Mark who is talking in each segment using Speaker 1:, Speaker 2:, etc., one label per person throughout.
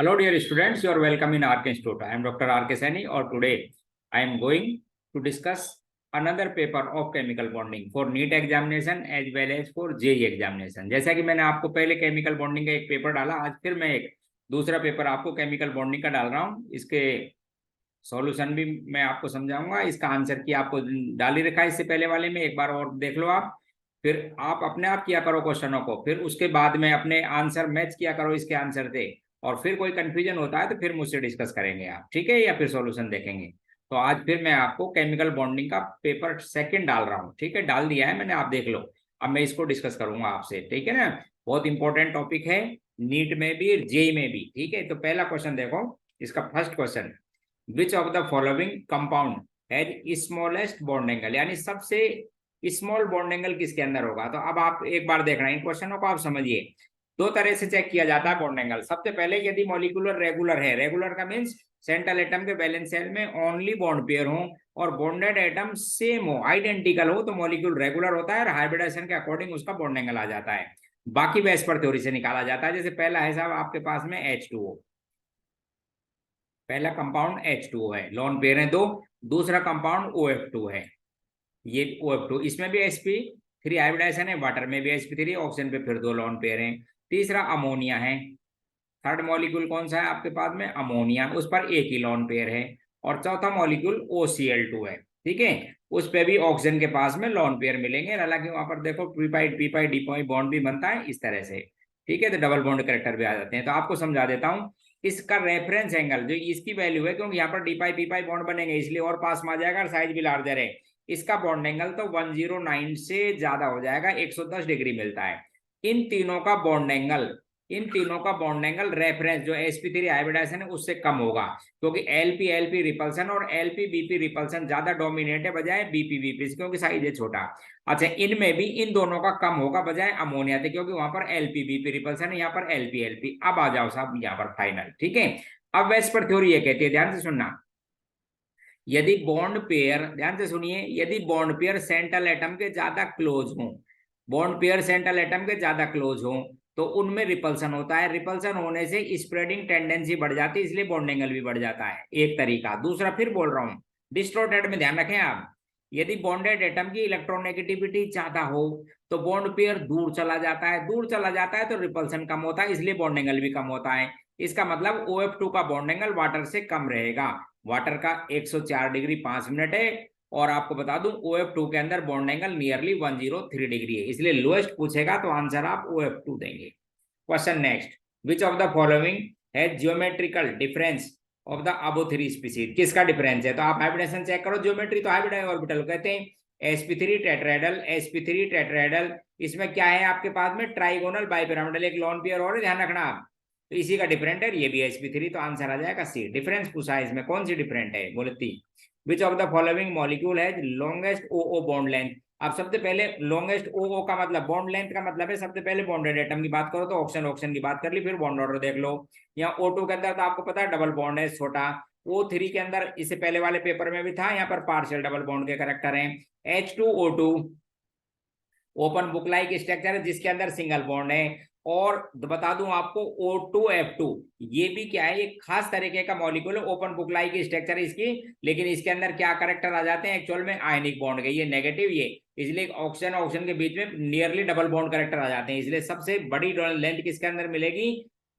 Speaker 1: Hello, dear students. You are welcome in RK Institute. I am Dr. RK Saini, or today I am going to discuss another paper of chemical bonding for NEET examination as well as for JEE examination. जैसा कि मैंने आपको पहले chemical bonding का एक paper डाला, आज फिर मैं एक दूसरा पेपर आपको केमिकल बॉन्डिंग का डाल रहा हूँ। इसके सॉल्यूशन भी मैं आपको समझाऊंगा, इसका आंसर की आपको डाल ही रखा है इससे पहले वाले में, एक बार और देख लो आप। फिर आप अपने आप किया करो क्वेश्चनों को, फिर उसके बाद में अपने आंसर मैच किया करो इसके आंसर से, और फिर कोई कंफ्यूजन होता है तो फिर मुझसे डिस्कस करेंगे आप, ठीक है, या फिर सॉल्यूशन देखेंगे। तो आज फिर मैं आपको केमिकल बॉन्डिंग का पेपर सेकंड डाल रहा हूँ, ठीक है, डाल दिया है मैंने, आप देख लो। अब मैं इसको डिस्कस करूंगा आपसे, ठीक है ना। बहुत इंपॉर्टेंट टॉपिक है, नीट में भी जेई में भी, ठीक है। तो पहला क्वेश्चन देखो, इसका first question, which of the following compound has smallest bond angle, यानी सबसे स्मॉल बॉन्ड एंगल किसके अंदर होगा। तो अब आप एक बार देख रहे हैं इन क्वेश्चनों को, आप समझिए। दो तरह से चेक किया जाता है बॉन्ड एंगल। सबसे पहले यदि मॉलिक्यूलर रेगुलर है, रेगुलर का मीन्स सेंट्रल एटम के वैलेंस शेल में ओनली बॉन्ड पेयर हो और बॉन्डेड एटम सेम हो, आइडेंटिकल हो, तो मॉलिक्यूल रेगुलर होता है और हाइब्रिडेशन के अकॉर्डिंग उसका बॉन्ड एंगल आ जाता है। बाकी वेस्पर थ्योरी से निकाला जाता है। जैसे पहला है साहब आपके पास में H2O, पहला कंपाउंड H2O है, लोन पेयर है दो। दूसरा कंपाउंड OF2 है, ये OF2, इसमें भी sp3 हाइब्रिडाइजेशन है, वाटर में भी sp3, ऑक्सीजन पे फिर दो लोन पेयर हैं। तीसरा अमोनिया है, थर्ड मॉलिक्यूल कौन सा है आपके पास में, अमोनिया, उस पर एक ही लोन पेयर है। और चौथा मॉलिक्यूल OCl2 है, ठीक है, उस पे भी ऑक्सीजन के पास में लोन पेयर मिलेंगे। हालांकि वहां पर देखो पीपाइड पीपाइड डिपॉइड बॉन्ड भी बनता है इस तरह से, ठीक है, तो डबल बॉन्ड करेक्टर भी आ जाते हैं। तो आपको समझा देता हूं, इसका रेफरेंस एंगल जो इसकी वैल्यू है, क्योंकि यहाँ पर डीपाई पीपाई बॉन्ड बनेंगे इसलिए और पास में आ जाएगा और साइज भी लार्जर है, इसका बॉन्ड एंगल तो 109 से ज्यादा हो जाएगा, 110 डिग्री मिलता है। इन तीनों का बॉन्ड एंगल, इन तीनों का बॉन्ड एंगल रेफरेंस जो sp3 हाइब्रिडाइजेशन है उससे कम होगा, क्योंकि एलपी एलपी रिपल्सन और एलपी बीपी रिपल्सन ज्यादा डोमिनेट है बजाय बीपी बीपी, क्योंकि साइज है छोटा। अच्छा, इनमें भी इन दोनों का कम होगा बजाय अमोनिया थे, क्योंकि वहां पर एलपी बीपी रिपल्सन है, यहाँ पर एलपी एलपी। अब आ जाओ साहब यहाँ पर फाइनल, ठीक है। अब वेस्पर थ्योरी ये कहती है, ध्यान से सुनना, यदि बॉन्ड पेयर, ध्यान से सुनिए, यदि बॉन्ड पेयर सेंट्रल एटम के ज्यादा क्लोज हो, बॉन्ड पेयर सेंट्रल एटम के ज्यादा क्लोज हो, तो उनमें रिपल्सन होता है। रिपल्सन होने से स्प्रेडिंग टेंडेंसी बढ़ जाती है, इसलिए बॉन्ड एंगल भी बढ़ जाता है, एक तरीका। दूसरा फिर बोल रहा हूं, डिस्टोर्टेड में ध्यान रखें आप, यदि बॉन्डेड एटम की इलेक्ट्रोनेगेटिविटी ज्यादा हो तो बॉन्ड पेयर दूर चला जाता है, दूर चला जाता है तो रिपल्सन कम होता है, इसलिए बॉन्ड एंगल भी कम होता है। इसका मतलब OF2 का बॉन्ड एंगल वाटर से कम रहेगा। वाटर का 104 डिग्री 5 मिनट है, और आपको बता दूं OF2 के अंदर बॉन्ड एंगल नियरली 103 डिग्री है, इसलिए लोएस्ट पूछेगा तो आंसर आप OF2 देंगे। Question next, which of the following है geometrical difference of the above three species, किसका डिफरेंस है। तो आप हाइब्रिडेशन चेक करो, ज्योमेट्री तो हाइब्रिडाइज ऑर्बिटल कहते हैं। sp3 टेट्राहेड्रल, sp3 टेट्राहेड्रल, इसमें क्या है आपके पास में, ट्राइगोनल बाइपिरामिडल, एक लोन पेयर और ध्यान रखना आप, तो इसी का डिफरेंट है, ये भी sp3, तो आंसर आ जाएगा सी। डिफरेंस पूछा है इसमें, कौन सी डिफरेंट है, बोले ती। विच ऑफ द फॉलोइंग मॉलिक्यूल है लॉन्गेस्ट ओ बॉन्ड लेंथ। अब सबसे पहले लॉन्गेस्ट ओ का मतलब बॉन्ड लेंथ का मतलब है, सबसे पहले बॉन्डेड एटम की बात करो तो ऑक्सीजन, ऑक्सीजन की बात कर ली, फिर बॉन्ड ऑर्डर देख लो। यहाँ O2 के अंदर तो आपको पता है डबल बॉन्ड है छोटा, O3 के अंदर इससे पहले वाले पेपर में भी था, यहाँ पर पार्शियल डबल बॉन्ड के करेक्टर हैं। H2O2 open book like structure है जिसके अंदर सिंगल बॉन्ड है। और बता दूं आपको O2F2 ये भी क्या है, एक खास तरीके का मॉलिक्यूल है, ओपन बुक लाइक स्ट्रक्चर है इसकी, लेकिन इसके अंदर क्या करेक्टर आ जाते हैं एक्चुअल में, आयनिक बॉन्ड के, ये नेगेटिव ये, इसलिए ऑक्सीजन ऑक्सीजन के बीच में नियरली डबल बॉन्ड करेक्टर आ जाते हैं, इसलिए सबसे बड़ी लेंथ किसके अंदर मिलेगी,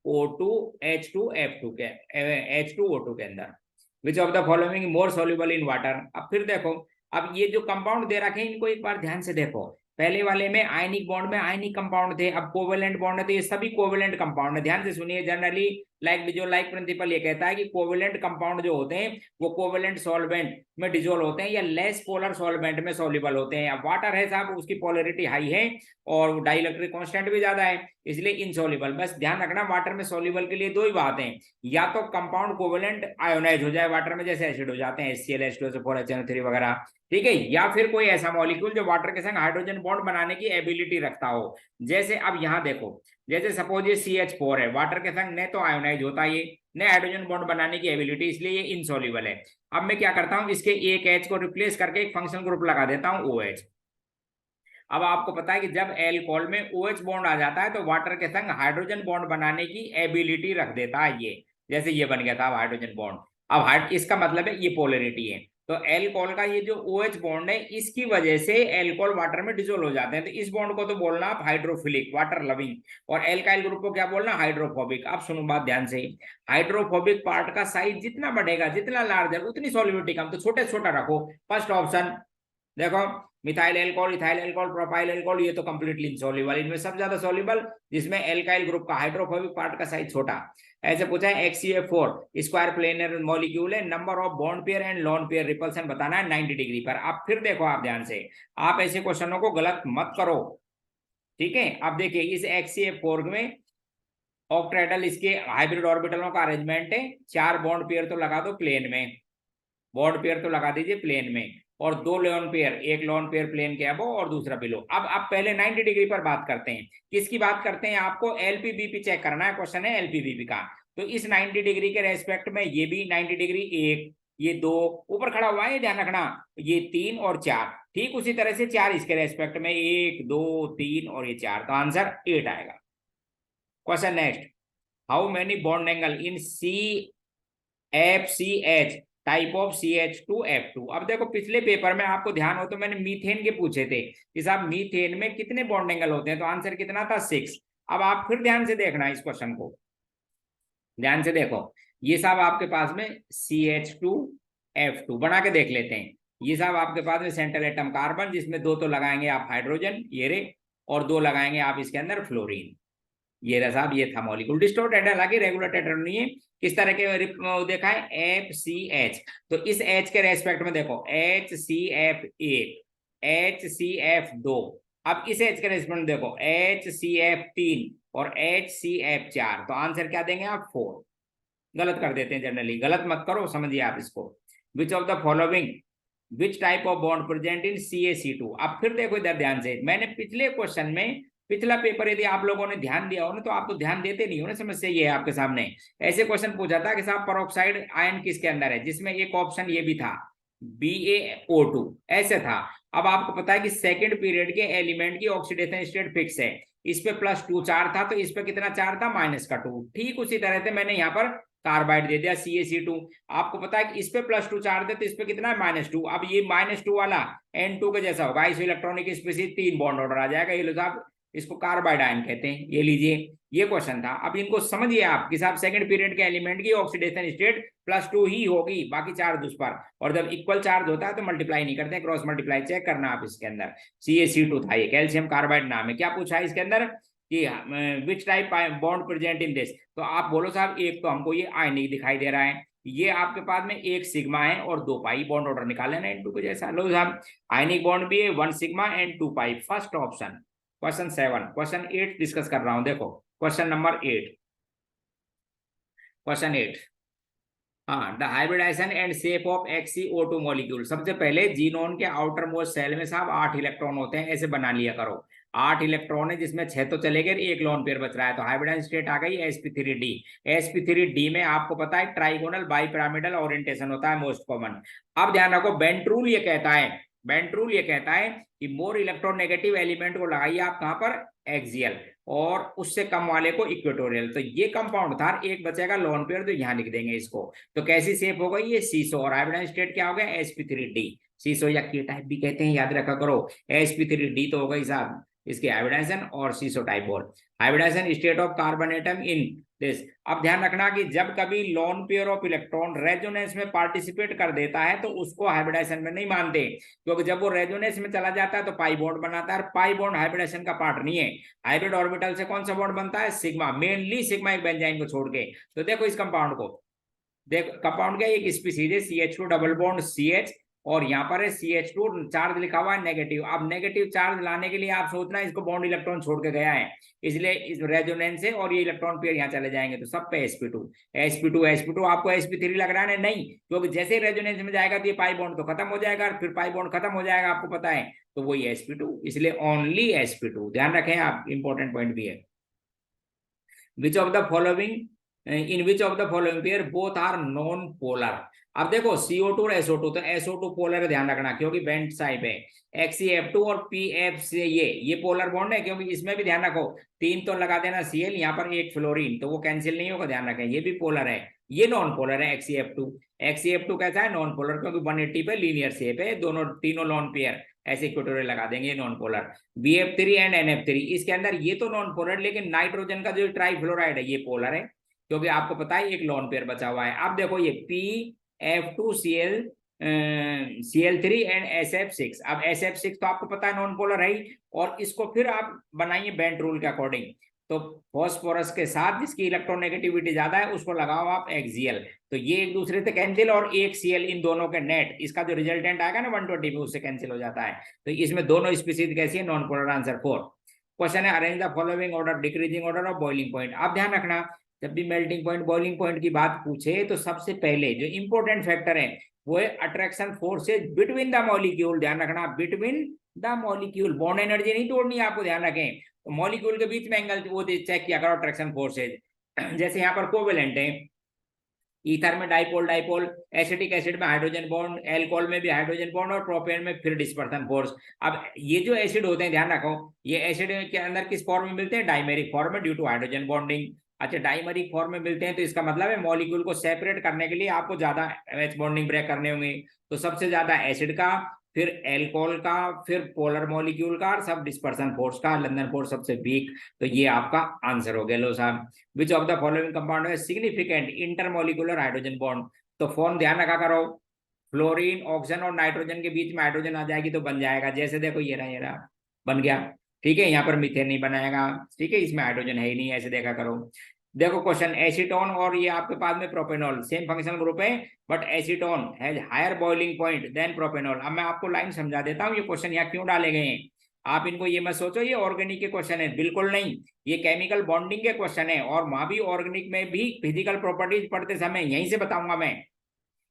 Speaker 1: O2H2F2 के, H2O2 के अंदर। विच of the following more soluble in water. अब फिर देखो, अब ये जो कंपाउंड दे रखे हैं इनको एक बार ध्यान से देखो, पहले वाले में आयनिक बॉन्ड में आयनिक कंपाउंड थे, अब कोवेलेंट बॉन्ड है, तो ये सभी कोवेलेंट कंपाउंड है। ध्यान से सुनिए, जनरली लाइक प्रिंसिपल ये कहता है कि कोवेलेंट कंपाउंड जो होते हैं वो कोवेलेंट सॉल्वेंट में डिजोल्व होते हैं या लेस पोलर सॉल्वेंट में सॉल्युबल होते हैं। अब वाटर है साहब, उसकी पोलरिटी हाई है और डाइलेक्ट्रिक कांस्टेंट भी ज्यादा है, इसलिए इनसॉल्युबल। बस ध्यान रखना, वाटर में सॉल्युबल के लिए दो ही बात है, या तो कंपाउंड कोवेलेंट आयोनाइज हो जाए वाटर में, जैसे एसिड हो जाते हैं HCl H2SO4 HNO3 वगैरह, ठीक है, या फिर कोई ऐसा मॉलिक्यूल जो वाटर के संग हाइड्रोजन बॉन्ड बनाने की एबिलिटी रखता हो। जैसे अब यहाँ देखो, जैसे सपोज ये CH4 है, वाटर के संग न तो आयोनाइज होता है ये, न हाइड्रोजन बॉन्ड बनाने की एबिलिटी, इसलिए ये इनसॉल्युबल है। अब मैं क्या करता हूँ, इसके एक H को रिप्लेस करके एक फंक्शनल ग्रुप लगा देता हूँ OH। अब आपको पता है कि जब एल्कोहल में OH बॉन्ड आ जाता है तो वाटर के संग हाइड्रोजन बॉन्ड बनाने की एबिलिटी रख देता है ये, जैसे ये बन गया था हाइड्रोजन बॉन्ड। अब हाइड इसका मतलब है ये पोलरिटी है, तो एल्कोहल का ये जो OH बॉन्ड है इसकी वजह से एल्कोहल वाटर में डिसोल्व हो जाते हैं, तो इस बॉन्ड को तो बोलना आप हाइड्रोफिलिक, वाटर लविंग, और एल्काइल ग्रुप को क्या बोलना, हाइड्रोफोबिक। अब सुनो बात ध्यान से, हाइड्रोफोबिक पार्ट का साइज जितना बढ़ेगा, जितना लार्जर, उतनी सॉल्युबिलिटी कम, तो छोटे छोटा रखो। फर्स्ट ऑप्शन देखो, methyl alcohol, ethyl alcohol, propyl alcohol, ये तो कंप्लीटली इनसॉल्युबल, इनमें सबसे ज्यादा सॉल्युबल जिसमें एल्काइल ग्रुप का हाइड्रोफोबिक पार्ट का साइज छोटा। ऐसे पूछा है HCl4 स्क्वायर प्लेनर मॉलिक्यूल है, number of bond pair and lone pair repulsion बताना है 90 डिग्री पर। अब फिर देखो आप ध्यान से, आप ऐसे क्वेश्चनों को गलत मत करो, ठीक है। अब देखिए इस HCl4 में ऑक्टेहेड्रल इसके हाइब्रिड ऑर्बिटलों का अरेंजमेंट है, 4 बॉन्ड पेयर तो लगा दो प्लेन में, बॉन्ड पेयर तो लगा दीजिए प्लेन में, और 2 लोन पेयर, एक लोन पेयर प्लेन के अबो और दूसरा बिलो। अब पहले 90 डिग्री पर बात करते हैं, किसकी बात करते हैं, आपको LPBP चेक करना है, क्वेश्चन है LPBP का। तो इस 90 डिग्री के रेस्पेक्ट में ये भी 90 डिग्री, एक, ये 2 ऊपर खड़ा हुआ है, ध्यान रखना, ये 3 और 4, ठीक उसी तरह से 4 इसके रेस्पेक्ट में, 1 2 3 और ये 4, तो आंसर 8 आएगा। Question next, how many bond angle in CFCH type of CH2F2। अब देखो पिछले पेपर में आपको ध्यान हो तो मैंने मीथेन के पूछे थे कि साहब मीथेन में कितने बॉन्ड एंगल होते हैं, तो आंसर कितना था, 6। अब आप फिर ध्यान से देखना इस क्वेश्चन को, ध्यान से देखो, ये साहब आपके पास में CH2F2 बना के देख लेते हैं। ये साहब आपके पास में सेंट्रल एटम कार्बन, जिसमें 2 तो लगाएंगे आप हाइड्रोजन, ये रे, और 2 लगाएंगे आप इसके अंदर फ्लोरीन। ये रहा साहब, ये था मॉलिक्यूल, डिस्टोर्टेड है, हालांकि रेगुलर टेट्राहेड्रल नहीं है। किस तरह के देखा है, FCH, तो इस H के रेस्पेक्ट में देखो HCF1, HCF2, अब इस H के रेस्पेक्ट में देखो HCF3 और HCF4, तो आंसर क्या देंगे आप, 4। गलत कर देते हैं जनरली, गलत मत करो, समझिए आप इसको। विच of the following, which type of bond present in CaC2। अब फिर देखो इधर ध्यान से, मैंने पिछले क्वेश्चन में, पिछला पेपर यदि आप लोगों ने ध्यान दिया हो ना, तो आप तो ध्यान देते नहीं हो ना, समस्या ये है आपके सामने। ऐसे क्वेश्चन पूछा था कि साहब परोक्साइड आयन किसके अंदर है, जिसमें एक ऑप्शन ये भी था BaO2, ऐसे था। अब आपको पता है कि सेकंड पीरियड के एलिमेंट की ऑक्सीडेशन स्टेट फिक्स है, इस पे +2 चार्ज था, तो इस पे कितना चार्ज था, -2। ठीक उसी तरह से मैंने यहाँ पर कार्बाइड दे दिया CaC2, आपको पता है कि इस पे +2 चार्ज है, तो इस पे कितना है, -2। अब ये -2 वाला N2 के जैसा होगा, इस इलेक्ट्रॉनिक स्पीशीज 3 बॉन्ड ऑर्डर आ जाएगा, ये लो साहब, इसको कार्बाइड आयन कहते हैं, ये लीजिए, ये क्वेश्चन था। अब इनको समझिए आप कि साहब सेकंड पीरियड के एलिमेंट की ऑक्सीडेशन स्टेट +2 ही होगी, बाकी चार्ज उस पर, और जब इक्वल चार्ज होता है तो मल्टीप्लाई नहीं करते, क्रॉस मल्टीप्लाई चेक करना आप इसके अंदर। CaC2 था, ये कैल्शियम कार्बाइड नाम है। क्या पूछा है इसके अंदर कि which type bond present in this, तो आप बोलो साहब, एक तो हमको ये आयनिक दिखाई दे रहा है, ये आपके पास में 1 सिग्मा है और 2 पाई, बॉन्ड ऑर्डर निकाले ना N2 को जैसा, लो साहब आयनिक बॉन्ड भी है, 1 sigma and 2 pi, first option. Question 7, question 8 discuss कर रहा हूं, देखो क्वेश्चन नंबर 8, क्वेश्चन 8, हाँ, the hybridization and shape of XeO2 molecule. सबसे पहले जीनोन के आउटर मोस्ट सेल में साहब 8 इलेक्ट्रॉन होते हैं, ऐसे बना लिया करो, 8 इलेक्ट्रॉन है, जिसमें 6 तो चले गए, एक लोन पेयर बच रहा है, तो हाइब्रिडाइजेशन स्टेट आ गई sp3d। sp3d में आपको पता है ट्राइगोनल बाइपिरामिडल ओरिएंटेशन होता है, मोस्ट कॉमन। अब ध्यान रखो, बेंट्रूल ये कहता है, बेंट्रूल ये कहता है कि मोर इलेक्ट्रोनेगेटिव एलिमेंट को लगाइए आप कहां पर, एक्सियल, और उससे कम वाले को इक्वेटोरियल। तो ये कंपाउंड था, एक बचेगा लोन पेयर, तो यहां लिख देंगे इसको। तो कैसी शेप हो गई, ये सीसो, और हाइब्रिडाइजेशन स्टेट क्या हो गया, sp3d। सीसो या के टाइप भी कहते हैं, याद रखा करो। sp3d तो हो गई साहब इसके हाइब्रिडाइजेशन, और सीसो टाइप बोल, hybridisation state of carbon atom in this. अब ध्यान रखना कि जब कभी lone pair of electron resonance में पार्टिसिपेट कर देता है, तो उसको हाइब्रिडाइजेशन में नहीं मानते, क्योंकि जब वो रेजोनेंस में चला जाता है तो पाई बॉन्ड बनाता है, और पाई बॉन्ड हाइब्रिडाइजेशन का पार्ट नहीं है। हाइब्रिड ऑर्बिटल से कौन सा बॉन्ड बनता है, सिग्मा, मेनली सिग्मा एक बेंजाइन को छोड़ के। तो देखो इस कंपाउंड को, देखो कंपाउंड क्या, एक स्पीसीज है CH2 डबल बॉन्ड CH, और यहाँ पर है CH2 चार्ज लिखा हुआ है नेगेटिव। अब नेगेटिव चार्ज लाने के लिए आप सोचना इसको बॉन्ड इलेक्ट्रॉन छोड़ के गया है, इसलिए इस रेजोनेंस से और ये इलेक्ट्रॉन पेयर यहाँ चले जाएंगे, तो सब पे sp2 आपको sp3 लग रहा है नहीं, क्योंकि जैसे रेजोनेंस में जाएगा तो ये पाई बॉन्ड तो खत्म हो जाएगा, फिर पाई बॉन्ड खत्म हो जाएगा, आपको पता है, तो वही sp2, इसलिए ओनली sp2, ध्यान रखें आप, इंपॉर्टेंट पॉइंट भी है। Which of the following in which of the following pair both are non polar. अब देखो CO2 और SO2, तो SO2 पोलर ध्यान रखना क्योंकि बेंट साइड है। XeF2 और PF से ये पोलर बॉन्ड है, क्योंकि इसमें भी ध्यान रखो 3 तो लगा देना Cl, यहाँ पर 1 फ्लोरीन, तो वो कैंसिल नहीं होगा, ध्यान रखें। ये भी पोलर है, ये नॉन पोलर है XeF2। XeF2 कैसा है, नॉन पोलर, क्योंकि 180 पे लीनियर शेप है, दोनों तीनों लॉन पेयर ऐसे इक्वेटोरियल लगा देंगे, non polar. BF3 and NF3 इसके अंदर ये तो नॉन पोलर, लेकिन नाइट्रोजन का जो ट्राइफ्लोराइड है ये पोलर है, क्योंकि आपको पता है एक लॉन पेयर बचा हुआ है। अब देखो ये PF2Cl Cl3 एंड SF6। अब SF6 तो आपको पता है नॉन पोलर है ही, और इसको फिर आप बनाइए बेंट रूल के अकॉर्डिंग। तो फॉस्फोरस के साथ जिसकी इलेक्ट्रोनेगेटिविटी ज्यादा है उसको लगाओ आप एक्सियल, तो ये एक दूसरे से कैंसिल, और एक Cl इन दोनों के नेट, इसका जो रिजल्टेंट आएगा ना 120 में, उससे कैंसिल हो जाता है। तो इसमें दोनों स्पीसीज कैसी है, नॉन पोलर। आंसर 4। क्वेश्चन है arrange the following order decreasing order of boiling point. आप ध्यान रखना जब भी मेल्टिंग पॉइंट बॉइलिंग पॉइंट की बात पूछे तो सबसे पहले जो इंपॉर्टेंट फैक्टर है वो है attraction forces between the molecule. ध्यान रखना between the molecule, bond energy नहीं तोड़नी आपको, ध्यान रखें। तो मॉलिक्यूल के बीच में एंगल वो चेक किया करो अट्रैक्शन फोर्सेज। जैसे यहाँ पर कोवेलेंट है, ईथर में डाइपोल डाइपोल, एसिटिक एसिड में हाइड्रोजन बॉन्ड, एल्कोहल में भी हाइड्रोजन बॉन्ड, और प्रोपेन में फिर डिस्पर्सन फोर्स। अब ये जो एसिड होते हैं ध्यान रखो, ये एसिड के अंदर किस फॉर्म में मिलते हैं, डाइमेरिक फॉर्म में, ड्यू टू हाइड्रोजन बॉन्डिंग। अच्छा डाइमेरिक फॉर्म में मिलते हैं तो इसका मतलब है मॉलिक्यूल को सेपरेट करने के लिए आपको ज्यादा H बॉन्डिंग ब्रेक करने होंगे। तो सबसे ज्यादा एसिड का, फिर एल्कोहल का, फिर पोलर मॉलिक्यूल का, और सब डिस्पर्सन फोर्स का, लंदन फोर्स सबसे वीक। तो ये आपका आंसर हो गया। लो साहब, विच ऑफ द फॉलोइंग कंपाउंड है सिग्निफिकेंट इंटरमोलिकुलर हाइड्रोजन बॉन्ड। तो फॉर्म ध्यान रखा करो, फ्लोरीन ऑक्सीजन और नाइट्रोजन के बीच में हाइड्रोजन आ जाएगी तो बन जाएगा। जैसे देखो ये रहा बन गया, ठीक है। यहाँ पर मीथेन नहीं बनाएगा, ठीक है, इसमें हाइड्रोजन है ही नहीं, ऐसे देखा करो। देखो क्वेश्चन, एसीटोन और ये आपके पास में प्रोपेनॉल सेम फंक्शनल ग्रुप है, but acetone has higher boiling point than propanol. अब मैं आपको लाइन समझा देता हूँ ये क्वेश्चन यहाँ क्यों डाले गए हैं। आप इनको ये मत सोचो ये ऑर्गेनिक के क्वेश्चन है, बिल्कुल नहीं, ये केमिकल बॉन्डिंग के क्वेश्चन है, और वहां भी ऑर्गेनिक में भी फिजिकल प्रॉपर्टीज पढ़ते समय यहीं से बताऊंगा मैं।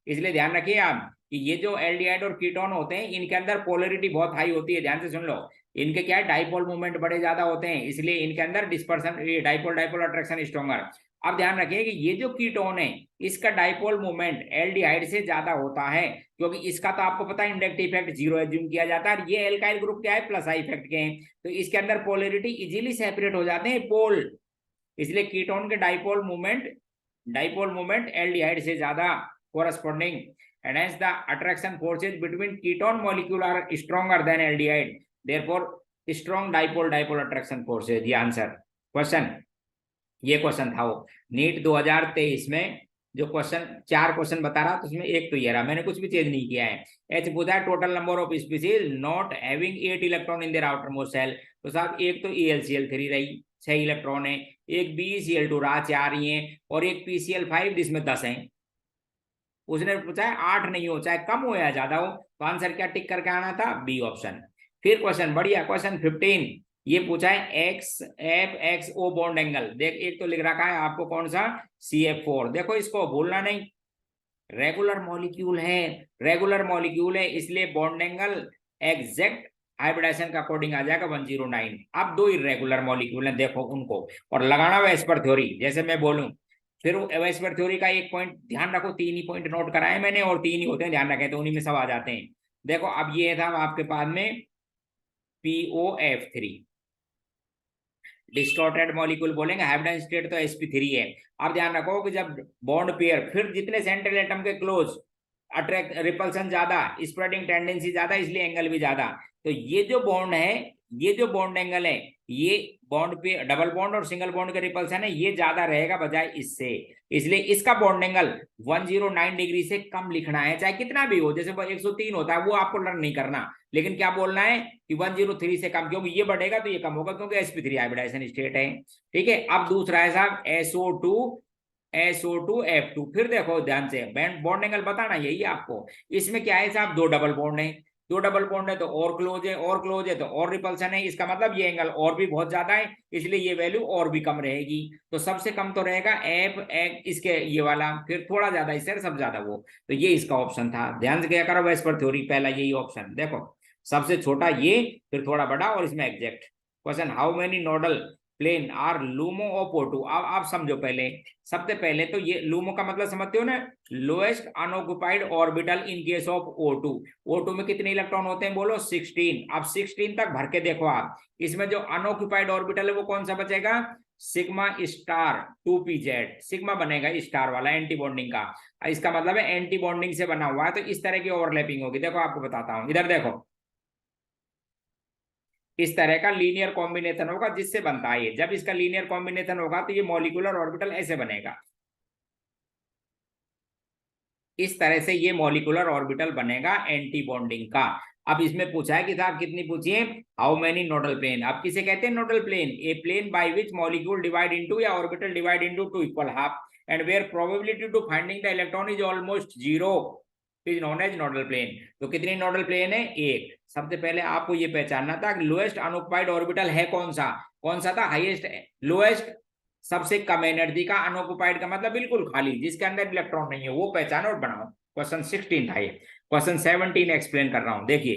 Speaker 1: इसलिए ध्यान रखिए आप कि ये जो एल्डिहाइड और कीटोन होते हैं इनके अंदर पोलरिटी बहुत हाई होती है, ध्यान से सुन लो। इनके क्या है, डाइपोल मूवमेंट बड़े ज्यादा होते हैं, इसलिए इनके अंदर dispersion, dipole dipole attraction stronger. अब ध्यान रखिए कि ये जो कीटोन है इसका डाइपोल मूवमेंट एल्डिहाइड से ज्यादा होता है, क्योंकि इसका तो आपको पता है इंडक्ट इफेक्ट जीरो एज्यूम किया जाता है, ये एल्काइल ग्रुप क्या है, प्लस आई इफेक्ट के हैं, तो इसके अंदर पोलरिटी इजीली सेपरेट हो जाते हैं पोल। इसलिए कीटोन के डाइपोल मूवमेंट एल्डिहाइड से ज्यादा corresponding, and hence the attraction forces between ketone molecule are stronger than aldehyde, therefore strong dipole attraction forces। ये आंसर क्वेश्चन, ये क्वेश्चन था वो नीट 2023 में जो क्वेश्चन 4 क्वेश्चन बता रहा तो उसमें एक तो ये रहा, मैंने कुछ भी चेंज नहीं किया है। एच पूछा है total number of species not having 8 electron in their outermost shell. तो साहब एक तो ElCl3 रही 6 इलेक्ट्रॉन है, एक BeCl2 रहा 4 ही है, और एक PCl5 जिसमें 10 है। उसने पूछा है 8 नहीं हो, चाहे कम हो या ज्यादा हो, तो आंसर क्या टिक करके आना था, बी ऑप्शन। फिर क्वेश्चन बढ़िया, क्वेश्चन 15 ये पूछा है XFXO बॉन्ड एंगल। देख एक तो लिख रखा है आपको कौन सा, CF4। देखो इसको भूलना नहीं, रेगुलर मॉलिक्यूल है इसलिए बॉन्ड एंगल एग्जैक्ट हाइब्रिडाइजेशन का अकॉर्डिंग आ जाएगा 109। अब दो इरेगुलर मॉलिक्यूल है, देखो उनको और लगाना वेस्पर थ्योरी, जैसे मैं बोलूं फिर वेस्पर थ्योरी का एक पॉइंट ध्यान रखो, 3 ही पॉइंट नोट कराए मैंने, और 3 ही होते हैं ध्यान रखें, तो उन्हीं में सब आ जाते हैं। देखो अब ये था आपके पास में POF3 डिस्टॉर्टेड मॉलिक्यूल बोलेंगे, हाइब्रिडाइज स्टेट तो sp3 है। अब ध्यान रखो कि जब बॉन्ड पेयर फिर जितने सेंट्रल एटम के क्लोज, अट्रैक्ट रिपल्सन ज्यादा, स्प्रेडिंग टेंडेंसी ज्यादा, इसलिए एंगल भी ज्यादा। तो ये जो बॉन्ड है, ये जो बॉन्ड एंगल है, ये बॉन्ड पे डबल बॉन्ड और सिंगल बॉन्ड का रिपल्सन है, ये ज्यादा रहेगा बजाय इससे, इसलिए इसका बॉन्ड एंगल 109 डिग्री से कम लिखना है, चाहे कितना भी हो। जैसे 103 होता है वो आपको लर्न नहीं करना, लेकिन क्या बोलना है कि 103 से कम, क्योंकि ये बढ़ेगा तो ये कम होगा, क्योंकि sp3 हाइब्रिडाइजेशन स्टेट है। ठीक है, अब दूसरा है साहब SO2F2। फिर देखो ध्यान से, बॉन्ड एंगल बताना यही आपको। इसमें क्या है साहब, 2 डबल बॉन्ड है, 2 डबल बॉन्ड है तो और क्लोज है, और क्लोज है तो और रिपल्सन है, इसका मतलब ये एंगल और भी बहुत ज्यादा है, इसलिए ये वैल्यू और भी कम रहेगी। तो सबसे कम तो रहेगा F इसके ये वाला, फिर थोड़ा ज्यादा इससे सब ज्यादा वो, तो ये इसका ऑप्शन था। ध्यान से क्या करो, वेस्पर थ्योरी पहला यही ऑप्शन, देखो सबसे छोटा ये, फिर थोड़ा बड़ा, और इसमें exact. Question, how many nodal plane are LUMO of O2। अब आप समझो, पहले सबसे पहले तो ये लूमो का मतलब समझते हो ना, lowest unoccupied orbital in case of O2। O2 में कितने इलेक्ट्रॉन होते हैं बोलो, 16। अब 16 तक भर के देखो आप, इसमें जो अनऑक्युपाइड ऑर्बिटल है वो कौन सा बचेगा, सिग्मा स्टार 2pz, सिग्मा बनेगा स्टार वाला एंटी बॉन्डिंग का। इसका मतलब है एंटी बॉन्डिंग से बना हुआ है, तो इस तरह की ओवरलैपिंग होगी। देखो आपको बताता हूं, इधर देखो, इस तरह का लीनियर कॉम्बिनेशन होगा जिससे बनता है ये। जब इसका लीनियर कॉम्बिनेशन होगा तो ये मॉलिक्यूलर ऑर्बिटल ऐसे बनेगा, इस तरह से ये मॉलिक्यूलर ऑर्बिटल बनेगा एंटी बॉन्डिंग का। अब इसमें पूछा है कि साहब कितनी पूछी है, हाउ मेनी नोडल प्लेन। अब किसे कहते हैं nodal plane, a plane by which molecule divide into या orbital divide into two equal half and where probability to finding the electron is almost zero is known as nodal plane. तो कितनी nodal plane है, एक। सबसे पहले आपको ये पहचानना था कि लोएस्ट अनऑक्युपाइड ऑर्बिटल है कौन सा, कौन सा था, हाईएस्ट, लोएस्ट सबसे कम एनर्जी का, अनऑक्युपाइड का मतलब बिल्कुल खाली, जिसके अंदर इलेक्ट्रॉन नहीं है, वो पहचानो और बनाओ। क्वेश्चन 16 था ये। क्वेश्चन 17 एक्सप्लेन कर रहा हूं, देखिए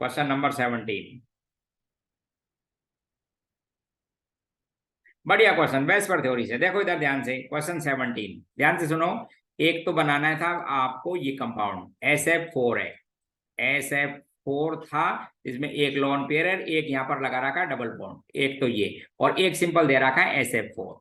Speaker 1: क्वेश्चन नंबर 17, बढ़िया क्वेश्चन, वेस्पर थ्योरी से। देखो इधर ध्यान से, क्वेश्चन 17 ध्यान से सुनो। एक तो बनाना था आपको ये कंपाउंड SF4 है, SF4 था, इसमें एक लोन पेयर है, एक यहां पर लगा रखा है डबल बॉन्ड, एक तो ये, और एक सिंपल दे रखा है SF4।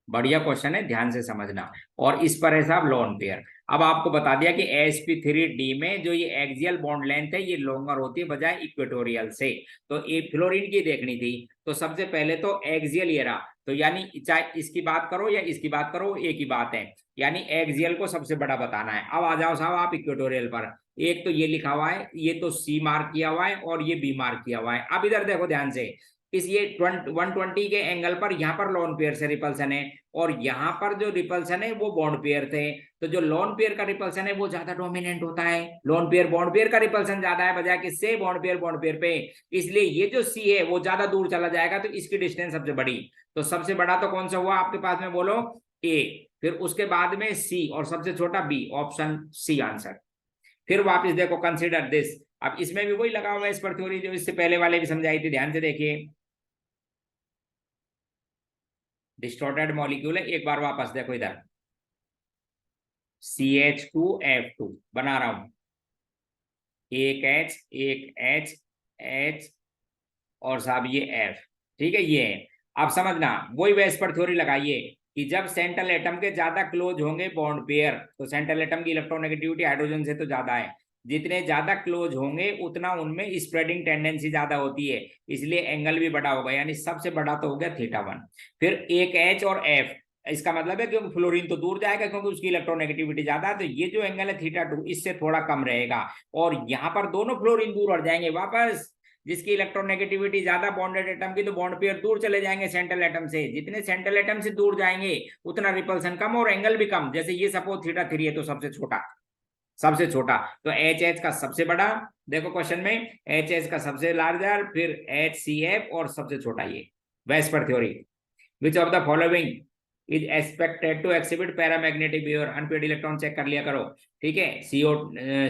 Speaker 1: बढ़िया क्वेश्चन है, ध्यान से समझना। और इस पर है साहब लोन पेयर। अब आपको बता दिया कि sp3d में जो ये एक्सियल बॉन्ड लेंथ है ये लॉन्गर होती है बजाय इक्वेटोरियल से। तो ये फ्लोरीन की देखनी थी, तो सबसे पहले तो एक्सियल ये रहा, तो यानी चाहे इसकी बात करो या इसकी बात करो एक ही बात है, यानी एक्सियल को सबसे बड़ा बताना है। अब आ जाओ साहब आप इक्वेटोरियल पर, एक तो ये लिखा हुआ है, ये तो C मार्क किया हुआ है और ये B मार्क किया हुआ है। अब इधर देखो ध्यान से, इस ये 120 के एंगल पर यहाँ पर लोन पेयर से रिपल्सन है, और यहाँ पर जो रिपल्सन है वो बॉन्ड पेयर थे। तो जो लोन पेयर का रिपल्सन है वो ज्यादा डोमिनेंट होता है, लोन पेयर बॉन्ड पेयर का रिपल्सन ज्यादा है बजाय किससे, बॉन्ड पेयर पे। इसलिए ये जो C है वो ज्यादा दूर चला जाएगा, तो इसकी डिस्टेंस सबसे बड़ी। तो सबसे बड़ा तो कौन सा हुआ आपके पास में बोलो, A, फिर उसके बाद में C और सबसे छोटा B, ऑप्शन C आंसर। फिर वापस देखो, कंसिडर दिस। अब इसमें भी वही लगा हुआ है इस पर थ्योरी जो इससे पहले वाले भी समझाई थी, ध्यान से देखिए। डिस्टॉर्टेड मॉलिक्यूल है, एक बार वापस देखो इधर, CH2F2 बना रहा हूं, एक H, एक H, H और साहब ये F, ठीक है ये है। अब समझना, वही वेस्पर थ्योरी लगाइए कि जब सेंट्रल एटम के ज्यादा क्लोज होंगे बॉन्ड पेयर, तो सेंट्रल एटम की इलेक्ट्रोनेगेटिविटी हाइड्रोजन से तो ज्यादा है, जितने ज्यादा क्लोज होंगे उतना उनमें स्प्रेडिंग टेंडेंसी ज्यादा होती है, इसलिए एंगल भी बड़ा होगा, यानी सबसे बड़ा तो हो गया θ1। फिर एक H और F, इसका मतलब है कि फ्लोरीन तो दूर जाएगा क्योंकि उसकी इलेक्ट्रोनेगेटिविटी ज्यादा है, तो ये जो एंगल है θ2 इससे थोड़ा कम रहेगा, और यहाँ पर दोनों फ्लोरीन दूर हट जाएंगे वापस, जिसकी इलेक्ट्रोनेगेटिविटी ज्यादा बॉन्डेड एटम की, तो बॉन्ड पेयर दूर चले जाएंगे सेंट्रल एटम से, जितने सेंट्रल एटम से दूर जाएंगे उतना रिपल्सन कम और एंगल भी कम। जैसे ये सपोज θ3 है तो सबसे छोटा, सबसे छोटा, तो HH का सबसे बड़ा, देखो क्वेश्चन में HH का सबसे लार्जर, फिर HCF और सबसे छोटा ये। VSEPR theory, which of the following is expected to exhibit paramagnetic behaviour, unpaired electron check कर लिया करो, ठीक है।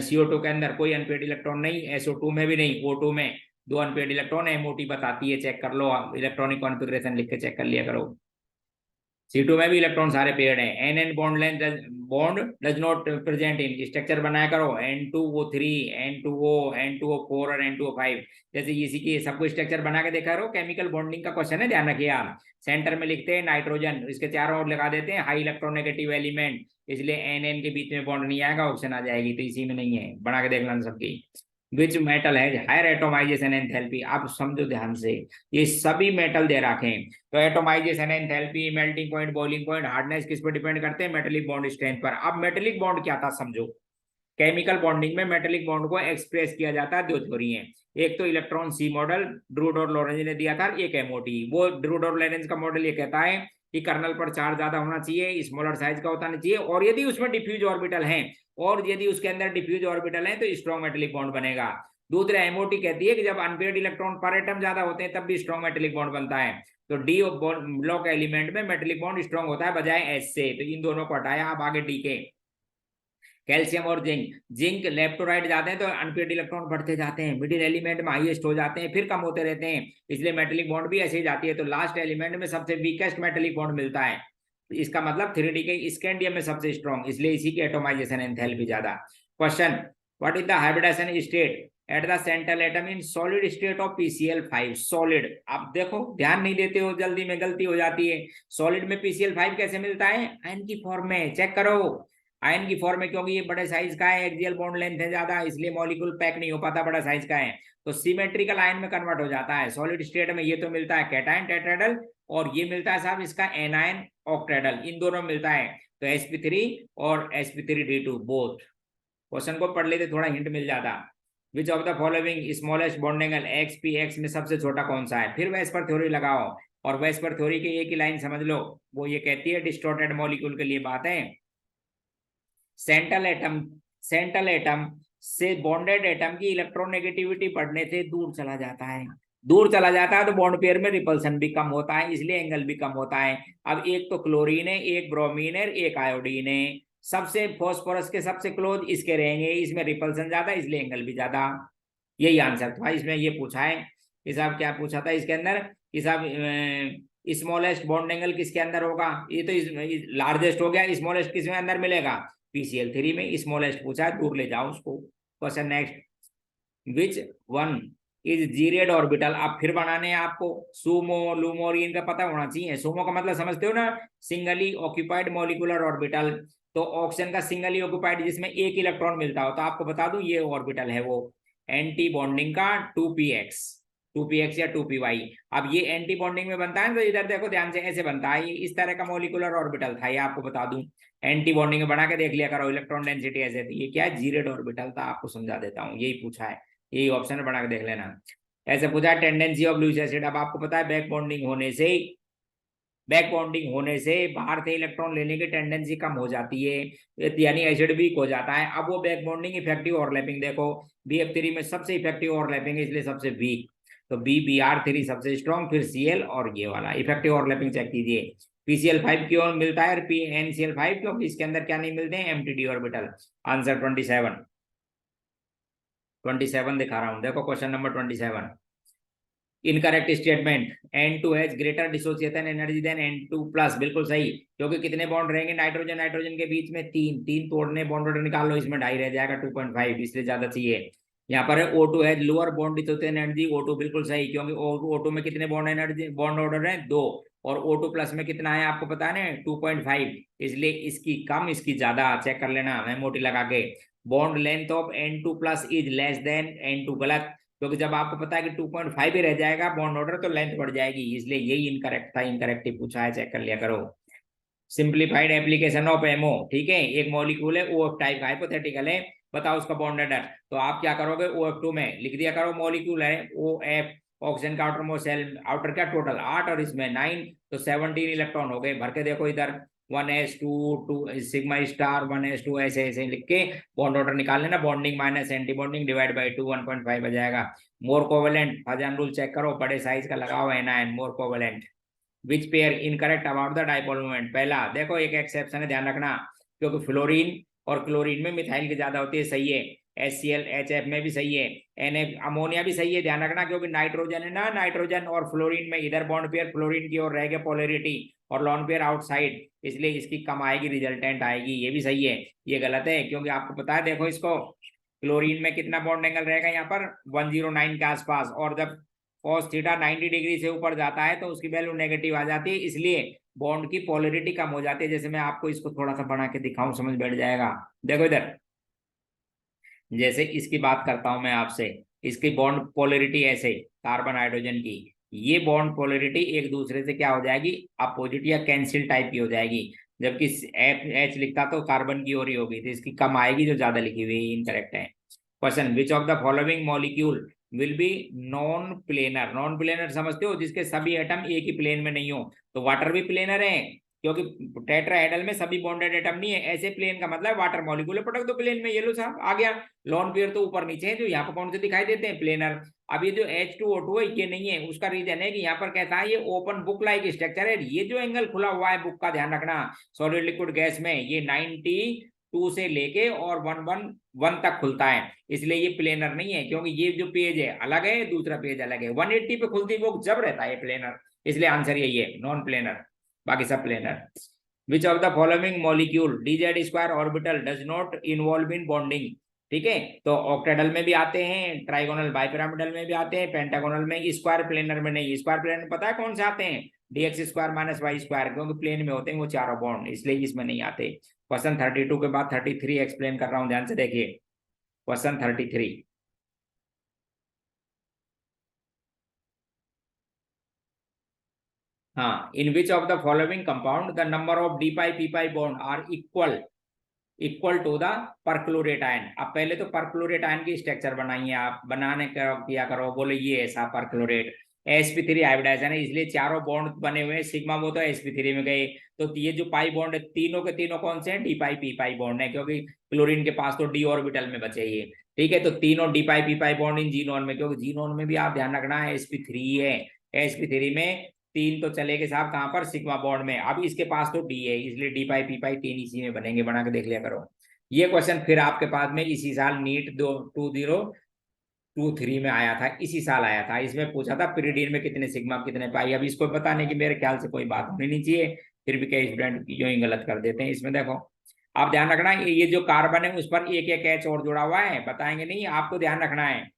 Speaker 1: CO2 के अंदर कोई अनपेड इलेक्ट्रॉन नहीं, SO2 में भी नहीं, O2 में दो अनपेड इलेक्ट्रॉन है, MOT बताती है, चेक कर लो, इलेक्ट्रॉनिक कॉन्फ़िगरेशन लिख के चेक कर लिया करो। C2 में भी इलेक्ट्रॉन सारे पेयर्ड हैं। N bond length, bond does not present in, structure बनाया करो, N2O3, N2O, N2O4 और N2O5, जैसे इसी की सबको स्ट्रक्चर बना के देखा करो। केमिकल बॉन्डिंग का क्वेश्चन है, ध्यान रखिए आप। सेंटर में लिखते हैं नाइट्रोजन, इसके चारों ओर लगा देते हैं हाई इलेक्ट्रोनेगेटिव एलिमेंट, इसलिए NN के बीच में बॉन्ड नहीं आएगा, ऑप्शन आ जाएगी, तो इसी में नहीं है, बना के देख लेना सबकी। विच मेटल है हायर एटोमाइजेशन एंथैल्पी, आप समझो ध्यान से, ये सभी मेटल दे रखे हैं, तो atomisation enthalpy, melting point, boiling point, hardness किस पर डिपेंड करते हैं, मेटेलिक बॉन्ड स्ट्रेंथ पर। अब मेटेलिक बॉन्ड क्या था समझो, केमिकल बॉन्डिंग में मेटेलिक बॉन्ड को एक्सप्रेस किया जाता है, दो थ्योरी है, एक तो इलेक्ट्रॉन C मॉडल ड्रूड और लॉरेंज ने दिया था, एक MOT। वो ड्रूड और लॉरेंज का मॉडल ये कहता है कि कर्नल पर चार्ज ज्यादा होना चाहिए, स्मॉलर साइज का होना चाहिए, और यदि उसमें डिफ्यूज ऑर्बिटल है, और यदि उसके अंदर डिफ्यूज ऑर्बिटल है तो स्ट्रॉन्ग मेटेलिक बॉन्ड बनेगा। दूसरा MOT कहती है कि जब अनपेयर्ड इलेक्ट्रॉन पर एटम ज्यादा होते हैं तब भी स्ट्रॉन्ग मेटेलिक बॉन्ड बनता है, तो D ब्लॉक एलिमेंट में मेटेलिक बॉन्ड स्ट्रॉन्ग होता है बजाय S से, तो इन दोनों को हटाया, अब आगे D के। कैल्शियम और zinc, zinc left to right जाते हैं तो अनपेड इलेक्ट्रॉन बढ़ते जाते हैं, मिडिल एलिमेंट में हाईएस्ट हो जाते हैं, फिर कम होते रहते हैं, इसलिए मेटेलिक बॉन्ड भी ऐसे ही जाती है। तो लास्ट एलिमेंट में सबसे वीकेस्ट मेटेलिक बॉन्ड मिलता है, इसका मतलब 3D के स्कैंडियम में सबसे स्ट्रॉन्ग, इसलिए इसी की एटोमाइजेशन एंथैल्पी ज्यादा। Question, what is the hybridisation state at the central atom in solid state of PCl5? Solid, आप देखो ध्यान नहीं देते हो, जल्दी में गलती हो जाती है। सॉलिड में PCl5 कैसे मिलता है? आयन की फॉर्म में, चेक करो आयन की फॉर्म में, क्योंकि ये बड़े साइज का है, एक्सियल बॉन्ड लेंथ है ज्यादा, इसलिए मॉलिक्यूल पैक नहीं हो पाता, बड़ा साइज का है, तो सिमेट्रिकल आयन में कन्वर्ट हो जाता है। सॉलिड स्टेट में ये तो मिलता है कैटायन टेट्राहेड्रल, और ये मिलता है साहब इसका एनायन ऑक्टेहेड्रल, इन दोनों में मिलता है। तो sp3 और sp3d2 बोथ। क्वेश्चन को पढ़ लेते थोड़ा हिंट मिल जाता। विच of the following smallest bond angle XPX में सबसे छोटा कौन सा है? फिर वेस्पर थ्योरी लगाओ, और वेस्पर थ्योरी की एक ही लाइन समझ लो, वो ये कहती है डिस्टॉर्टेड मॉलिक्यूल के लिए बात है, सेंट्रल एटम से बॉन्डेड एटम की इलेक्ट्रोनेगेटिविटी बढ़ने से दूर चला जाता है, दूर चला जाता है तो बॉन्ड पेयर में रिपल्सन भी कम होता है, इसलिए एंगल भी कम होता है। अब एक तो क्लोरीन है, एक ब्रोमीन है, एक आयोडीन है, सबसे फॉस्फोरस के सबसे क्लोज इसके रहेंगे, इसमें रिपल्सन ज्यादा, इसलिए एंगल भी ज्यादा। यही आंसर था इसमें, ये पूछा है हिसाब, क्या पूछा था इसके अंदर हिसाब, स्मॉलेस्ट बॉन्ड एंगल किसके अंदर होगा? ये तो लार्जेस्ट हो गया, स्मॉलेस्ट किसमें अंदर मिलेगा? PCl3 में स्मॉलेस्ट पूछा है, दूर ले जाओ उसको। Question next, which one is geared orbital? अब फिर बनाने हैं आपको, सुमो लूमो और इनका पता होना चाहिए। सुमो का मतलब समझते हो ना, सिंगली ऑक्यूपाइड मॉलिक्यूलर ऑर्बिटल, तो ऑक्सीजन का सिंगली ऑक्यूपाइड जिसमें एक इलेक्ट्रॉन मिलता हो, तो आपको बता दूं ये ऑर्बिटल है वो एंटी बॉन्डिंग का 2px या 2py। अब ये एंटी बॉन्डिंग में बनता है, तो इधर देखो ध्यान से, ऐसे बनता है, ये इस तरह का मॉलिक्यूलर ऑर्बिटल था, ये आपको बता दूं, एंटी बॉन्डिंग में बना के देख लिया करो, इलेक्ट्रॉन डेंसिटी ऐसे थी। ये क्या है? जीरेड ऑर्बिटल था, आपको समझा देता हूँ, यही पूछा है, यही ऑप्शन में बना के देख लेना। ऐसे पूछा है टेंडेंसी ऑफ लुईस एसिड, अब आपको पता है बैक बॉन्डिंग होने से बाहर से इलेक्ट्रॉन लेने की टेंडेंसी कम हो जाती है, यानी एसिड वीक हो जाता है। अब वो बैक बॉन्डिंग इफेक्टिव ओवरलैपिंग देखो, BF3 में सबसे इफेक्टिव ओवरलैपिंग है, इसलिए सबसे वीक, तो BBr3 सबसे स्ट्रॉन्ग, फिर Cl और ये वाला इफेक्टिव ओवरलैपिंग चेक कीजिए। PCl5 क्यों मिलता है NCl5? क्योंकि इसके अंदर क्या नहीं मिलते हैं? Empty orbital. आंसर 27 दिखा रहा हूं, देखो question number 27, incorrect statement, N2H greater dissociation energy than N2+, बिल्कुल सही, क्योंकि कितने बॉन्ड रहेंगे नाइट्रोजन नाइट्रोजन के बीच में? तीन तोड़ने, बॉन्ड ऑर्डर निकाल लो, इसमें ढाई रह जाएगा, 2.5, इसलिए ज्यादा चाहिए। यहाँ पर है O2 है lower bond dissociation energy, O2 बिल्कुल सही, क्योंकि O2 में कितने बॉन्ड एनर्जी, बॉन्ड ऑर्डर है 2, और O2+ में कितना है आपको पता है ना, 2.5, इसलिए इसकी कम इसकी ज्यादा, चेक कर लेना मेमोरी लगा के। Bond length of N2+ is less than N2, गलत, क्योंकि जब आपको पता है कि 2.5 ही रह जाएगा बॉन्ड ऑर्डर, तो लेंथ बढ़ जाएगी, इसलिए यही इनकरेक्ट था, इनकरेक्ट ही पूछा है, चेक कर लिया करो। सिंप्लीफाइड एप्लीकेशन ऑफ एमओ, ठीक है, एक मॉलिक्यूल है OF टाइप का, हाइपोथेटिकल है, बताओ उसका बॉन्ड ऑर्डर, तो आप क्या करोगे, OF2 में लिख दिया करो, मॉलिक्यूल है OF, ऑक्सीजन का आउटर मोस्ट शेल, आउटर क्या टोटल 8 और इसमें 9, तो 17 इलेक्ट्रॉन हो गए, भर के देखो इधर 1s2 सिग्मा स्टार 1s2 ऐसे ऐसे लिख के बॉन्ड ऑर्डर निकाल लेना, bonding minus anti bonding divide by 2, 1.5 आ जाएगा। मोर कोवेलेंट, हजान रूल चेक करो, बड़े साइज का लगाओ anion, more covalent. Which pair incorrect about the dipole moment? पहला देखो, एक एक्सेप्शन है, ध्यान रखना, क्योंकि फ्लोरीन और क्लोरीन में मिथाइल की ज्यादा होती है, सही है, HCl HF में भी सही है, NF अमोनिया भी सही है, ध्यान रखना, क्योंकि नाइट्रोजन है ना, नाइट्रोजन और फ्लोरीन में इधर बॉन्ड पेयर फ्लोरीन की ओर रहेगा पोलैरिटी, और लॉन पेयर आउटसाइड, इसलिए इसकी कम आएगी, रिजल्टेंट आएगी, ये भी सही है। ये गलत है, क्योंकि आपको पता है, देखो इसको, क्लोरीन में कितना बॉन्ड एंगल रहेगा यहाँ पर 109 के आसपास, और जब cos थीटा 90 डिग्री से ऊपर जाता है तो उसकी वैल्यू नेगेटिव आ जाती है, इसलिए बॉन्ड की पोलैरिटी कम हो जाती है। जैसे मैं आपको इसको थोड़ा सा बना के दिखाऊं, समझ बैठ जाएगा, देखो इधर, जैसे इसकी बात करता हूं मैं आपसे, इसकी बॉन्ड पोलैरिटी ऐसे, कार्बन हाइड्रोजन की, ये बॉन्ड पोलैरिटी एक दूसरे से क्या हो जाएगी, अपोजिट या कैंसिल टाइप की हो जाएगी, जबकि H लिखता तो कार्बन की ओर ही होगी, तो इसकी कम आएगी, जो ज्यादा लिखी हुई है, इनकरेक्ट है। Question, which of the following molecule will be non planar? Non planar समझते हो, जिसके सभी एटम एक ही प्लेन में नहीं हो, तो वाटर भी प्लेनर है, क्योंकि टेट्राहेड्रल में सभी बॉन्डेड एटम नहीं है, ऐसे प्लेन का मतलब वाटर मॉलिक्यूल है, पटक दो प्लेन में, ये लो साहब आ गया। लॉन पेयर तो ऊपर नीचे है, जो यहाँ पर कौन से दिखाई देते हैं, प्लेनर। अब ये जो H2O2 है, ये नहीं है, उसका रीजन है कि यहाँ पर कहता है ये ओपन बुक लाइक स्ट्रक्चर है, ये जो एंगल खुला हुआ है बुक का, ध्यान रखना, सॉलिड लिक्विड गैस में ये 90 2 से लेके और 111 तक खुलता है, इसलिए ये प्लेनर नहीं है, क्योंकि ये जो पेज है अलग है, दूसरा पेज अलग है। 180 पे खुलती वो जब रहता है प्लेनर, इसलिए आंसर यही है, नॉन प्लेनर, बाकी सब planar. Which of the following molecule dz square orbital does not involve in bonding? ठीक है, तो ऑक्टेडल में भी आते हैं, ट्राइगोनल बाइपिरामिडल में भी आते हैं, पेंटागोनल में, स्क्वायर प्लेनर में नहीं। स्क्वायर प्लेनर पता है कौन से आते हैं? dx square minus Y square, क्योंकि प्लेन में होते हैं वो चारों बॉन्ड, इसलिए इसमें नहीं आते। क्वेश्चन 32 के बाद 33 एक्सप्लेन कर रहा हूं, ध्यान से देखिए। क्वेश्चन 33, हाँ, in which of the following compound the number of d pi p pi bond are equal to the perchlorate ion. अब पहले तो परक्लोरेट आयन की स्ट्रक्चर बनाइए, आप बनाने किया करो, बोले ये ऐसा परक्लोरेट sp3 हाइब्रिडाइजेशन है, इसलिए चारों बॉन्ड बने हुए हैं, सिग्मा वो तो sp3 में गए, तो ये जो पाई बॉन्ड है तीनों के तीनों कौन से हैं? D pi p pi bond है, क्योंकि क्लोरीन के पास तो डी ऑर्बिटल में बचे ये। ठीक है, तो तीनों D pi p pi bond in xenon में, क्योंकि जीनोन में भी आप ध्यान रखना है sp3 है, sp3 में तीन तो चलेंगे साहब कहां पर? सिग्मा बॉन्ड में। अब इसके पास तो डी है, इसलिए डी पाई पी पाई तीन इसी में बनेंगे, बना के देख लिया करो। ये क्वेश्चन फिर आपके पास में इसी साल नीट 2023 में आया था, इसी साल आया था। इसमें पूछा था पिरिडीन में कितने सिग्मा कितने पाई। अब इसको बताने की मेरे ख्याल से कोई बात होनी नहीं चाहिए, फिर भी कई स्टूडेंट यूं ही गलत कर देते हैं। इसमें देखो, आप ध्यान रखना, ये जो कार्बन है उस पर एक एक एच और जुड़ा हुआ है, बताएंगे नहीं, आपको ध्यान रखना है।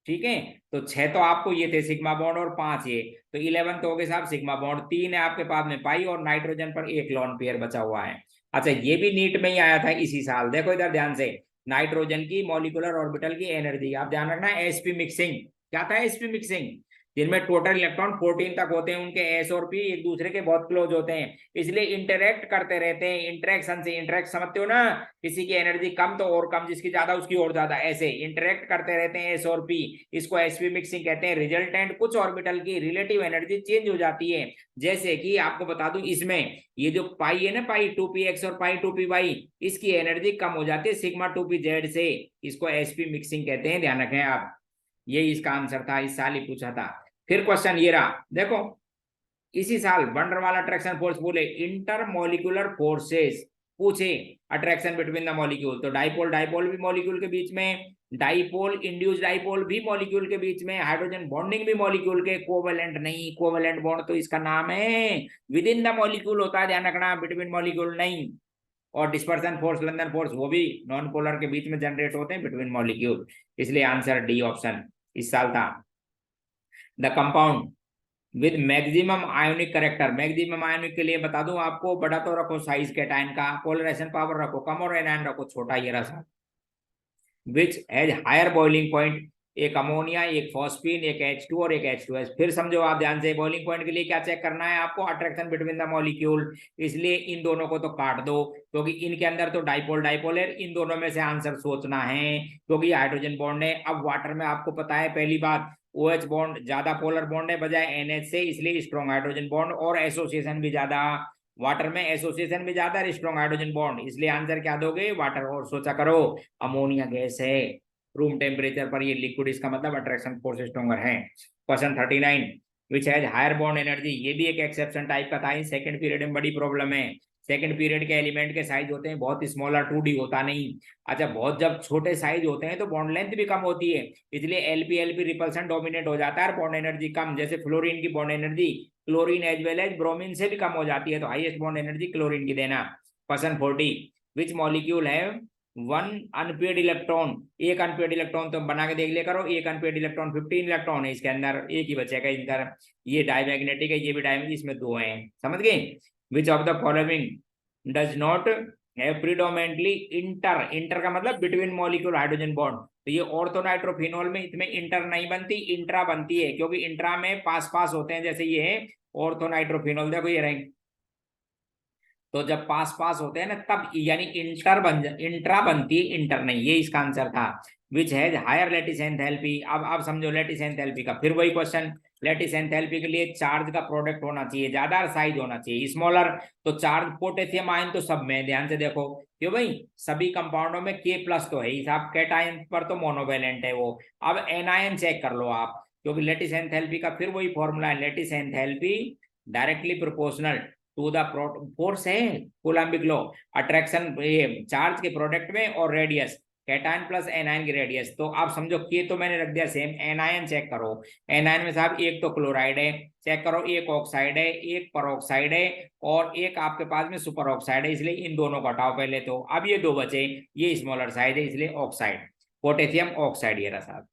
Speaker 1: ठीक है, तो 6 तो आपको ये थे सिग्मा बॉन्ड और 5 ये, तो 11 तो हो गए साहब सिग्मा बॉन्ड, 3 है आपके पास में पाई, और नाइट्रोजन पर एक लॉन पेयर बचा हुआ है। अच्छा, ये भी नीट में ही आया था इसी साल, देखो इधर ध्यान से, नाइट्रोजन की मॉलिक्यूलर ऑर्बिटल की एनर्जी, आप ध्यान रखना, एसपी मिक्सिंग। क्या था एसपी मिक्सिंग? जिनमें टोटल इलेक्ट्रॉन 14 तक होते हैं, उनके एस और पी एक दूसरे के बहुत क्लोज होते हैं, इसलिए इंटरेक्ट करते रहते हैं। इंटरेक्शन से, इंटरेक्ट समझते हो ना, किसी की एनर्जी कम तो और कम, जिसकी ज्यादा उसकी और ज्यादा, ऐसे इंटरेक्ट करते रहते हैं एस और पी, इसको एसपी मिक्सिंग कहते हैं। रिजल्टेंट कुछ ऑर्बिटल की रिलेटिव एनर्जी चेंज हो जाती है, जैसे कि आपको बता दूं, इसमें ये जो पाई है ना, पाई 2p(x) और पाई 2p(y), इसकी एनर्जी कम हो जाती है सिग्मा 2p(z) से, इसको एसपी मिक्सिंग कहते हैं, ध्यान रखें आप। ये इसका आंसर था, इस साल ही पूछा था। फिर क्वेश्चन ये रहा, देखो इसी साल वन डर वाला अट्रैक्शन फोर्स बोले, इंटर मॉलिक्यूलर फोर्सेस पूछे, अट्रैक्शन बिटवीन द मॉलिक्यूल, तो डाइपोल डाइपोल भी मॉलिक्यूल के बीच में, डाइपोल इंड्यूस डाइपोल भी मॉलिक्यूल के बीच में, हाइड्रोजन बॉन्डिंग भी मॉलिक्यूल के, कोवेलेंट नहीं, कोवेलेंट बॉन्ड तो इसका नाम है, विद इन द मॉलिक्यूल होता है, ध्यान रखना, बिटवीन मॉलिक्यूल नहीं। और डिस्पर्सन फोर्स, लंदन फोर्स, वो भी नॉन पोलर के बीच में जनरेट होते हैं, बिटवीन मॉलिक्यूल, इसलिए आंसर डी ऑप्शन इस साल था। The compound with maximum ionic character, maximum ionic के लिए बता दूं आपको, बड़ा तो रखो साइज कैटायन का, पोलराइजेशन पावर रखो कम और एनायन रखो छोटा, ये रहा। Which has higher boiling point, एक अमोनिया, एक फॉस्फीन, एक H2 और एक H2S। फिर समझो आप ध्यान से, बॉइलिंग पॉइंट के लिए क्या चेक करना है आपको? अट्रैक्शन बिटवीन द मॉलिक्यूल, इसलिए इन दोनों को तो काट दो, क्योंकि इनके अंदर तो डाइपोल डाइपोल है, इन दोनों में से आंसर सोचना है, क्योंकि हाइड्रोजन बॉन्ड है। अब वाटर में आपको पता है पहली बात, OH बॉन्ड ज्यादा पोलर बॉन्ड है बजाय NH से, इसलिए स्ट्रॉन्ग हाइड्रोजन बॉन्ड, और एसोसिएशन भी ज्यादा, वाटर में एसोसिएशन भी ज्यादा है, स्ट्रॉन्ग हाइड्रोजन बॉन्ड, इसलिए आंसर क्या दोगे? वाटर। और सोचा करो, अमोनिया गैस है, रूम टेम्परेचर पर ये लिक्विड, इसका मतलब अट्रैक्शन फोर्स स्ट्रॉन्गर है। Question 39, which has higher bond energy, ये भी एक एक्सेप्शन टाइप का था, इन सेकंड पीरियड में बड़ी प्रॉब्लम है। सेकंड पीरियड के एलिमेंट के साइज होते हैं बहुत स्मॉलर, 2D होता नहीं। अच्छा, बहुत जब छोटे साइज होते हैं तो बॉन्ड लेंथ भी कम होती है, इसलिए एलपी रिपल्सन डोमिनेट हो जाता है, बॉन्ड एनर्जी कम, जैसे फ्लोरीन की bond energy chlorine as well as bromine से भी कम हो जाती है, तो हाईएस्ट बॉन्ड एनर्जी क्लोरीन की देना। क्वेश्चन 40, विच मॉलिक्यूल है वन अनपेड इलेक्ट्रॉन, एक अनपेड इलेक्ट्रॉन तो बना के देख लिया करो, एक अनपेड इलेक्ट्रॉन 15 इलेक्ट्रॉन है इसके अंदर, एक ही बचेगा इधर, ये डायमैग्नेटिक है, ये भी डायमैग्नेटिक, इसमें दो हैं, समझ गए? विच of the following does not have predominantly inter, inter का मतलब बिटवीन मॉलिक्यूल हाइड्रोजन बॉन्ड, तो ये ऑर्थो नाइट्रोफिनॉल में इसमें इंटर नहीं बनती, इंट्रा बनती है, क्योंकि इंट्रा में पास पास होते हैं, जैसे ये है ऑर्थो नाइट्रोफिनॉल, देखो ये रहेंगे, तो जब पास पास होते हैं ना तब यानी इंट्रा बनती है, इंटर नहीं, ये इसका आंसर था। Which has higher lattice enthalpy, अब समझो लेटिस एंथैल्पी का फिर वही क्वेश्चन, लेटिस एंथैल्पी के लिए चार्ज का प्रोडक्ट होना चाहिए, ज्यादा साइज होना चाहिए स्मॉलर, तो चार्ज पोटेशियम आयन तो सब में, ध्यान से देखो क्यों भाई, सभी कंपाउंडों में K+ तो है ही साहब, कैटायन पर तो मोनोवेलेंट है वो। अब एनायन चेक कर लो आप, क्योंकि लेटिस एंथैल्पी का फिर वही फॉर्मूला है, lattice enthalpy directly proportional to the force है कूलम्बिक लॉ, अट्रैक्शन ये चार्ज के प्रोडक्ट में और रेडियस कैटायन प्लस एनायन की रेडियस। तो आप समझो कि तो मैंने रख दिया सेम। एनायन चेक करो, एनायन में साहब एक तो क्लोराइड है, चेक करो एक ऑक्साइड है, एक परऑक्साइड है और एक आपके पास में सुपर ऑक्साइड है, इसलिए इन दोनों को हटाओ पहले। तो अब ये दो बचे, ये स्मॉलर साइज है इसलिए ऑक्साइड, पोटेशियम ऑक्साइड ये रहा साहब।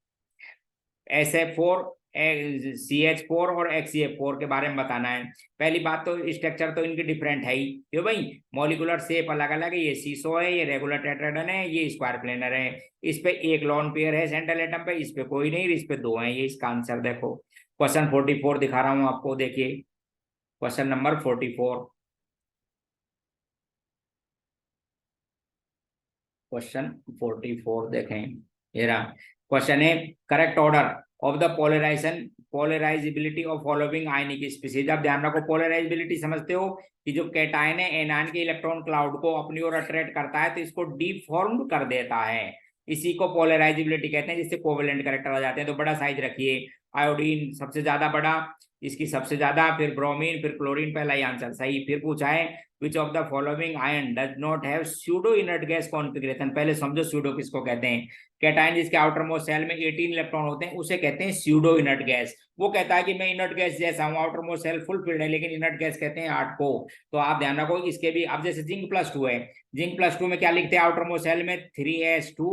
Speaker 1: SF4 CH4 और HCF4 के बारे में बताना है। पहली बात तो स्ट्रक्चर तो इनकी डिफरेंट है ही, क्यों भाई, मॉलिकुलर शेप अलग अलग है। ये सीसो है, ये रेगुलर टेट्राहेड्रन है, ये स्क्वायर प्लेनर है। इस पे एक लॉन पेयर है सेंट्रल एटम पे, इस पे कोई नहीं, इस पे दो है। ये इसका आंसर देखो। क्वेश्चन 44 दिखा रहा हूं आपको, देखिए क्वेश्चन नंबर 44। क्वेश्चन 44 देखें, ये रहा क्वेश्चन है। Correct order of the polarisability of following ionic species. अब ध्यान रखो, पोलराइजेबिलिटी समझते हो कि जो कैटायन है एनायन के इलेक्ट्रॉन क्लाउड को अपनी ओर अट्रैक्ट करता है तो इसको डीफॉर्म्ड कर देता है, इसी को पोलराइजेबिलिटी कहते हैं, जिससे कोवेलेंट कैरेक्टर आ जाते हैं। तो बड़ा साइज रखिए, आयोडीन सबसे ज्यादा बड़ा, इसकी सबसे ज्यादा, फिर ब्रोमीन, फिर क्लोरीन, पहला ही आंसर सही। फिर पूछा है which of the following ion does not have pseudo inert gas configuration. पहले समझो स्यूडो किसको कहते हैं। कैटायन जिसके आउटर मोस्ट शेल में 18 इलेक्ट्रॉन होते हैं उसे कहते हैं स्यूडो इनर्ट गैस। वो कहता है कि मैं इनर्ट गैस जैसा हूं, outermost shell full filled है, लेकिन इनर्ट गैस कहते हैं 8 को। तो आप ध्यान रखो इसके भी। अब जैसे जिंक +2 है, जिंक +2 में क्या लिखते हैं, आउटर मोस्ट शेल में 3s2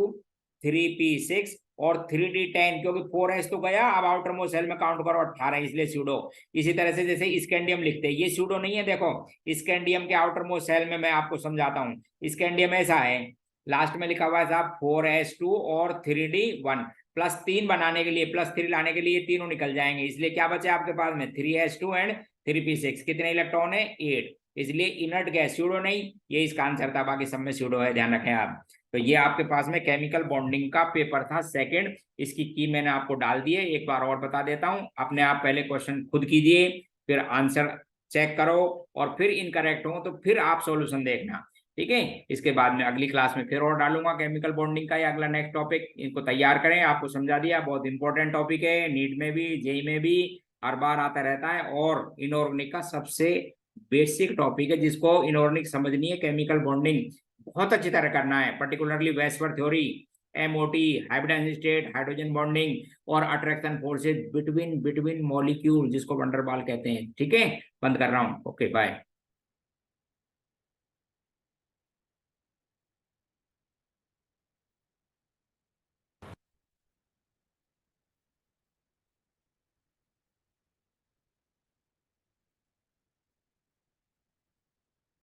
Speaker 1: 3p6 और 3d10, क्योंकि 4s तो गया, अब आउटर मोस्ट शेल में काउंट करो 18, इसलिए स्यूडो। इसी तरह से जैसे स्कैंडियम लिखते हैं, ये स्यूडो नहीं है, देखो स्कैंडियम के आउटर मोस्ट शेल में मैं आपको समझाता हूँ। स्कैंडियम ऐसा है, लास्ट में लिखा हुआ है साहब 4s2 और 3d1, +3 बनाने के लिए, +3 लाने के लिए तीनों निकल जाएंगे, इसलिए क्या बचे आपके पास में 3s2 एंड 3p6। कितने इलेक्ट्रॉन है, 8, इसलिए इनर्ट गैस स्यूडो नहीं, ये इसका आंसर था, बाकी सब में स्यूडो है, ध्यान रखें आप। तो ये आपके पास में केमिकल बॉन्डिंग का पेपर था सेकंड, इसकी की मैंने आपको डाल दी है। एक बार और बता देता हूं, अपने आप पहले क्वेश्चन खुद कीजिए, फिर आंसर चेक करो और फिर इनकरेक्ट हो तो फिर आप सॉल्यूशन देखना, ठीक है। इसके बाद में अगली क्लास में फिर और डालूंगा केमिकल बॉन्डिंग का, या अगला नेक्स्ट टॉपिक। इनको तैयार करें, आपको समझा दिया, बहुत इंपॉर्टेंट टॉपिक है, नीट में भी जेई में भी हर बार आता रहता है, और इनऑर्गेनिक का सबसे बेसिक टॉपिक है, जिसको इनऑर्गेनिक समझनी है, केमिकल बॉन्डिंग बहुत अच्छी तरह करना है, particularly VSEPR theory, MOT, hybridisation state, hydrogen bonding और अट्रैक्शन फोर्सेज बिटवीन मॉलिक्यूल, जिसको वंडरबाल कहते हैं, ठीक है। बंद कर रहा हूँ, ओके बाय।